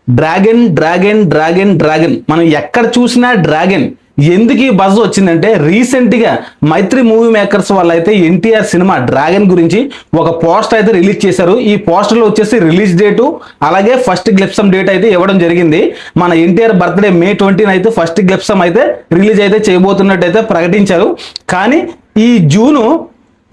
Dragon dragon dragon dragon మనం ఎక్కడ చూసినా డ్రాగన్. ఎందుకు ఈ బజ్ వచ్చిందంటే రీసెంట్ గా మైత్రి మూవీ మేకర్స్ వాళ్ళు అయితే ఎన్టీఆర్ సినిమా డ్రాగన్ గురించి ఒక పోస్టర్ అయితే రిలీజ్ చేశారు. ఈ పోస్టర్ లో వచ్చేసి రిలీజ్ డేటు అలాగే ఫస్ట్ గ్లిప్సమ్ డేట్ అయితే ఇవ్వడం జరిగింది. మన ఎన్టీఆర్ బర్త్డే May 20 అయితే ఫస్ట్ గ్లిప్సమ్ అయితే రిలీజ్ అయితే చేయబోతున్నట్టు అయితే ప్రకటించారు. కానీ ఈ జూను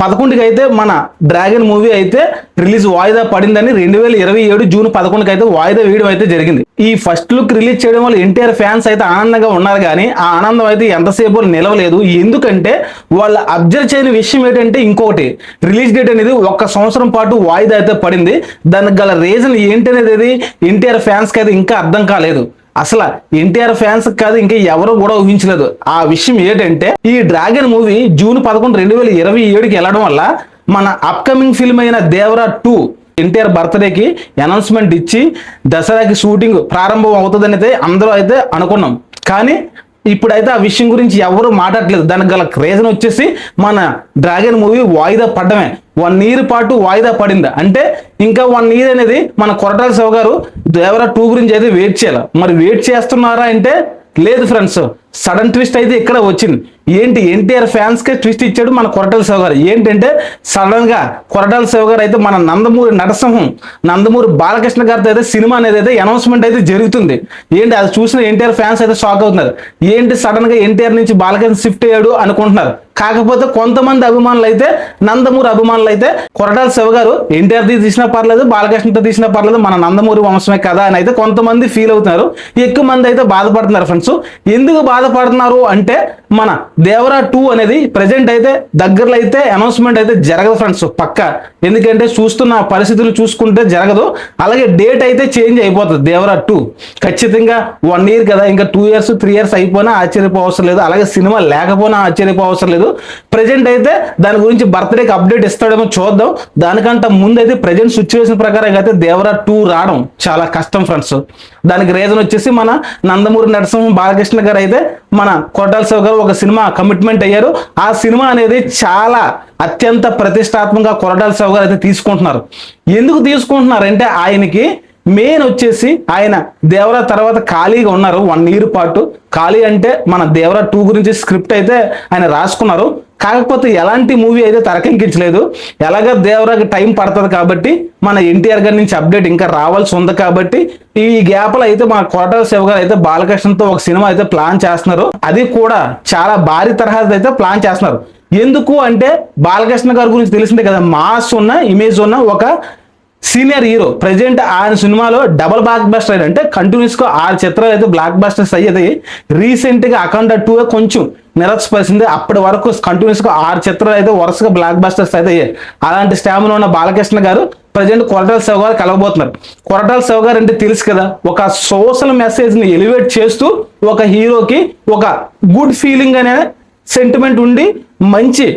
11కి అయితే మన డ్రాగన్ మూవీ అయితే రిలీజ్ వాయిదా పడిందని 2027 జూన్ 11కి అయితే వాయిదా వేయడం అయితే జరిగింది. ఈ ఫస్ట్ లుక్ రిలీజ్ చేయడం వల్ల ఎన్టీఆర్ ఫ్యాన్స్ అయితే ఆనందంగా ఉన్నారు, కానీ ఆ ఆనందం అయితే ఎంతసేపు నిలవలేదు. ఎందుకంటే వాళ్ళు అబ్జర్వ్ చేయని విషయం ఏంటంటే ఇంకొకటి, రిలీజ్ డేట్ అనేది 1 సంవత్సరం పాటు వాయిదా అయితే పడింది. దానికి గల రీజన్ ఏంటనేది ఎన్టీఆర్ ఫ్యాన్స్కి అయితే ఇంకా అర్థం కాలేదు. అసలు ఎన్టీఆర్ ఫ్యాన్స్ కాదు ఇంకా ఎవరు కూడా ఊహించలేదు. ఆ విషయం ఏంటంటే ఈ డ్రాగన్ మూవీ జూన్ 11, 2027కి వెళ్ళడం వల్ల మన అప్కమింగ్ ఫిల్మ్ అయిన దేవరా 2 ఎన్టీఆర్ బర్త్డేకి అనౌన్స్మెంట్ ఇచ్చి దసరాకి షూటింగ్ ప్రారంభం అవుతుందని అయితే అందరూ అయితే అనుకున్నాం. కానీ ఇప్పుడైతే ఆ విషయం గురించి ఎవరు మాట్లాడలేదు. దానికి గల రీజన్ వచ్చేసి మన డ్రాగన్ మూవీ వాయిదా పడ్డమే. 1 year పాటు వాయిదా పడింది అంటే ఇంకా 1 year అనేది మన కొరటాల శివ గారు దేవరా 2 గురించి అయితే వెయిట్ చేయాలి. మరి వెయిట్ చేస్తున్నారా అంటే లేదు ఫ్రెండ్స్, సడన్ ట్విస్ట్ అయితే ఇక్కడ వచ్చింది. ఏంటి, ఎన్టీఆర్ ఫ్యాన్స్ కే ట్విస్ట్ ఇచ్చాడు మన కొరటాల శివ గారు. ఏంటంటే సడన్ గా కొరటాల శివ గారు అయితే మన నందమూరి నరసింహం, నందమూరి బాలకృష్ణ గారితో అయితే సినిమా అనేది అయితే అనౌన్స్మెంట్ అయితే జరుగుతుంది. ఏంటి అది చూసిన ఎన్టీఆర్ ఫ్యాన్స్ అయితే షాక్ అవుతున్నారు. ఏంటి సడన్ గా ఎన్టీఆర్ నుంచి బాలకృష్ణ షిఫ్ట్ అయ్యాడు అనుకుంటున్నారు. కాకపోతే కొంతమంది అభిమానులు అయితే, నందమూరి అభిమానులు అయితే కొరటాల శివ గారు ఎన్టీఆర్ తీసినా పర్లేదు, బాలకృష్ణతో తీసినా పర్లేదు, మన నందమూరి వంశమే కదా అని అయితే కొంతమంది ఫీల్ అవుతున్నారు. ఎక్కువ మంది అయితే బాధపడుతున్నారు ఫ్రెండ్స్. ఎందుకు బాధపడుతున్నారు అంటే మన దేవరా 2 అనేది ప్రెజెంట్ అయితే దగ్గరలో అయితే అనౌన్స్మెంట్ అయితే జరగదు ఫ్రెండ్స్ పక్క. ఎందుకంటే చూస్తున్న పరిస్థితులు చూసుకుంటే జరగదు. అలాగే డేట్ అయితే చేంజ్ అయిపోతుంది. దేవరా 2 ఖచ్చితంగా 1 year కదా, ఇంకా 2 years 3 years అయిపోయినా ఆశ్చర్యపోవసరం లేదు. అలాగే సినిమా లేకపోయినా ఆశ్చర్యపోవసరం లేదు. ప్రెజెంట్ అయితే దాని గురించి బర్త్డేకి అప్డేట్ ఇస్తాడేమో చూద్దాం. దానికంటే ముందు అయితే ప్రెజెంట్ సిచ్యువేషన్ ప్రకారం అయితే దేవరా 2 రావడం చాలా కష్టం ఫ్రెండ్స్. దానికి రీజన్ వచ్చేసి మన నందమూరి నరసింహ బాలకృష్ణ గారు అయితే మన కొరటాల శివ గారు ఒక సినిమా కమిట్మెంట్ అయ్యారు. ఆ సినిమా అనేది చాలా అత్యంత ప్రతిష్టాత్మకంగా కొరటాల శివ గారు అయితే తీసుకుంటున్నారు. ఎందుకు తీసుకుంటున్నారు అంటే ఆయనకి మెయిన్ వచ్చేసి ఆయన దేవరా తర్వాత ఖాళీగా ఉన్నారు 1 year పాటు. ఖాళీ అంటే మన దేవరా 2 గురించి స్క్రిప్ట్ అయితే ఆయన రాసుకున్నారు. కాకపోతే ఎలాంటి మూవీ అయితే తెరకెక్కించలేదు. ఎలాగ దేవరాకి టైం పడుతుంది కాబట్టి మన ఎన్టీఆర్ గారి నుంచి అప్డేట్ ఇంకా రావాల్సి ఉంది కాబట్టి ఈ గ్యాప్లో అయితే మన కొరటాల శివ గారు అయితే బాలకృష్ణతో ఒక సినిమా అయితే ప్లాన్ చేస్తున్నారు. అది కూడా చాలా భారీ తరహాది అయితే ప్లాన్ చేస్తున్నారు. ఎందుకు అంటే బాలకృష్ణ గారి గురించి తెలిసిందే కదా, మాస్ ఉన్న ఇమేజ్ ఉన్న ఒక సీనియర్ హీరో. ప్రెజెంట్ ఆయన సినిమాలో డబుల్ బ్లాక్ బస్టర్ అంటే కంటిన్యూస్ గా 6 చిత్రాలు అయితే బ్లాక్ బస్టర్స్ అయ్యేది. రీసెంట్ గా అఖండ 2 కొంచెం నిరసపరిచింది. అప్పటి వరకు కంటిన్యూస్ గా 6 చిత్రాలు అయితే వరుసగా బ్లాక్ బస్టర్స్ అయితే అయ్యాయి. అలాంటి స్టామినా ఉన్న బాలకృష్ణ గారు ప్రజెంట్ కొరటాల శివ గారు కలవబోతున్నారు. కొరటాల శివ గారు అంటే తెలుసు కదా, ఒక సోషల్ మెసేజ్ ని ఎలివేట్ చేస్తూ ఒక హీరోకి ఒక గుడ్ ఫీలింగ్ అనే సెంటిమెంట్ ఉండి మంచి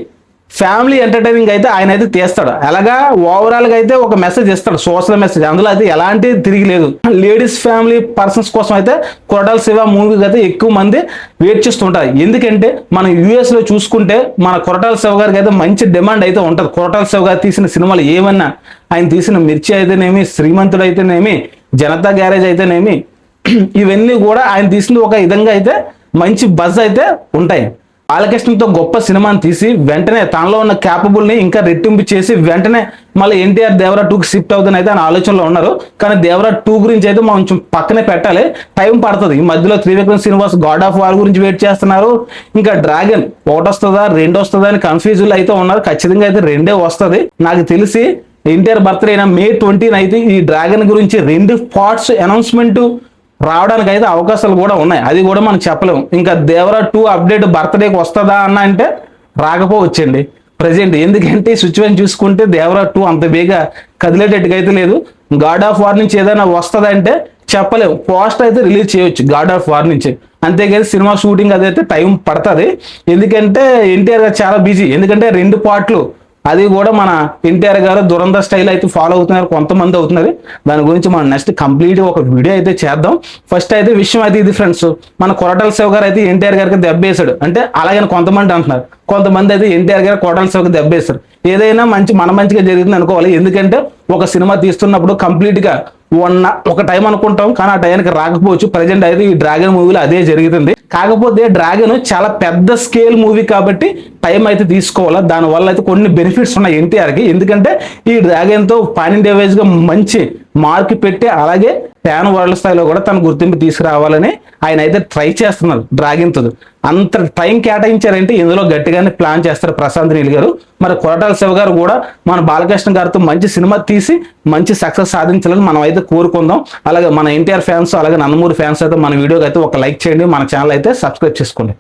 ఫ్యామిలీ ఎంటర్టైనింగ్ అయితే ఆయన అయితే తీస్తాడు. అలాగా ఓవరాల్ గా అయితే ఒక మెసేజ్ ఇస్తాడు, సోషల్ మెసేజ్. అందులో అయితే ఎలాంటి తిరిగి లేదు. లేడీస్ ఫ్యామిలీ పర్సన్స్ కోసం అయితే కొరటాల శివ మూవీకి అయితే ఎక్కువ మంది వెయిట్ చేస్తుంటారు. ఎందుకంటే మన యూఎస్ లో చూసుకుంటే మన కొరటాల శివ గారికి అయితే మంచి డిమాండ్ అయితే ఉంటుంది. కొరటాల శివ గారు తీసిన సినిమాలు ఏమన్నా, ఆయన తీసిన మిర్చి అయితేనేమి, శ్రీమంతుడు అయితేనేమి, జనతా గ్యారేజ్ అయితేనేమి, ఇవన్నీ కూడా ఆయన తీసిన ఒక విధంగా అయితే మంచి బజ్ అయితే ఉంటాయి. బాలకృష్ణతో గొప్ప సినిమాని తీసి వెంటనే తనలో ఉన్న క్యాపబుల్ని ఇంకా రెట్టింపు చేసి వెంటనే మళ్ళీ ఎన్టీఆర్ దేవరా 2కి షిఫ్ట్ అవుతుందని అయితే ఆయన ఆలోచనలో ఉన్నారు. కానీ దేవరా 2 గురించి అయితే మనం కొంచెం పక్కనే పెట్టాలి, టైం పడుతుంది. ఈ మధ్యలో Trivikram Srinivas God of war గురించి వెయిట్ చేస్తున్నారు. ఇంకా డ్రాగన్ 1 వస్తుందా 2 వస్తుందా అని కన్ఫ్యూజన్ అయితే ఉన్నారు. ఖచ్చితంగా అయితే 2 వస్తుంది. నాకు తెలిసి ఎన్టీఆర్ బర్త్డే అయిన May 20 అయితే ఈ డ్రాగన్ గురించి 2 పార్ట్స్ అనౌన్స్మెంట్ రావడానికి అయితే అవకాశాలు కూడా ఉన్నాయి. అది కూడా మనం చెప్పలేము. ఇంకా దేవరా 2 అప్డేట్ బర్త్డేకి వస్తుందా అన్న అంటే రాకపోవచ్చండి ప్రజెంట్. ఎందుకంటే సిచ్యువేషన్ చూసుకుంటే దేవరా 2 అంత బేగా కదిలేటట్టుగా అయితే లేదు. గాడ్ ఆఫ్ వార్ నుంచి ఏదైనా వస్తుందంటే చెప్పలేము. పోస్ట్ అయితే రిలీజ్ చేయొచ్చు గాడ్ ఆఫ్ వార్ నుంచి, అంతేగాని సినిమా షూటింగ్ అదైతే టైం పడుతుంది. ఎందుకంటే ఎన్టీఆర్ గారు చాలా బిజీ. ఎందుకంటే 2 పార్ట్లు, అది కూడా మన ఎన్టీఆర్ గారు దురంధర్ స్టైల్ అయితే ఫాలో అవుతున్నారు, కొంతమంది అవుతున్నారు. దాని గురించి మనం నెక్స్ట్ కంప్లీట్ ఒక వీడియో అయితే చేద్దాం. ఫస్ట్ అయితే విషయం అయితే ఇది ఫ్రెండ్స్, మన కొరటాల శివ గారు అయితే ఎన్టీఆర్ గారికి దెబ్బేశాడు అంటే అలాగని కొంతమంది అంటున్నారు. కొంతమంది అయితే ఎన్టీఆర్ గారు కొరటాల శివకి దెబ్బేశారు. ఏదైనా మన మంచిగా జరుగుతుంది అనుకోవాలి. ఎందుకంటే ఒక సినిమా తీస్తున్నప్పుడు కంప్లీట్ గా ఒక టైం అనుకుంటాం, కానీ ఆ టైంకి రాకపోవచ్చు. ప్రజెంట్ అయితే ఈ డ్రాగన్ మూవీలో అదే జరుగుతుంది. కాకపోతే డ్రాగన్ చాలా పెద్ద స్కేల్ మూవీ కాబట్టి టైం అయితే తీసుకోవాలా. దానివల్ల అయితే కొన్ని బెనిఫిట్స్ ఉన్నాయి ఎన్టీఆర్కి. ఎందుకంటే ఈ డ్రాగన్తో పాన్ ఇండియా వైజ్గా మంచి మార్క్ పెట్టి, అలాగే ఫ్యాన్ వరల్డ్ స్థాయిలో కూడా తన గుర్తింపు తీసుకురావాలని ఆయన అయితే ట్రై చేస్తున్నారు డ్రాగన్తో. అంత టైం కేటాయించారంటే ఇందులో గట్టిగానే ప్లాన్ చేస్తారు ప్రశాంత్ నీల్ గారు. మరి కొరటాల శివ గారు కూడా మన బాలకృష్ణ గారితో మంచి సినిమా తీసి మంచి సక్సెస్ సాధించాలని మనం అయితే కోరుకుందాం. అలాగే మన ఎన్టీఆర్ ఫ్యాన్స్, అలాగే నందమూరి ఫ్యాన్స్ అయితే మన వీడియోకి అయితే ఒక లైక్ చేయండి, మన ఛానల్ అయితే సబ్స్క్రైబ్ చేసుకోండి.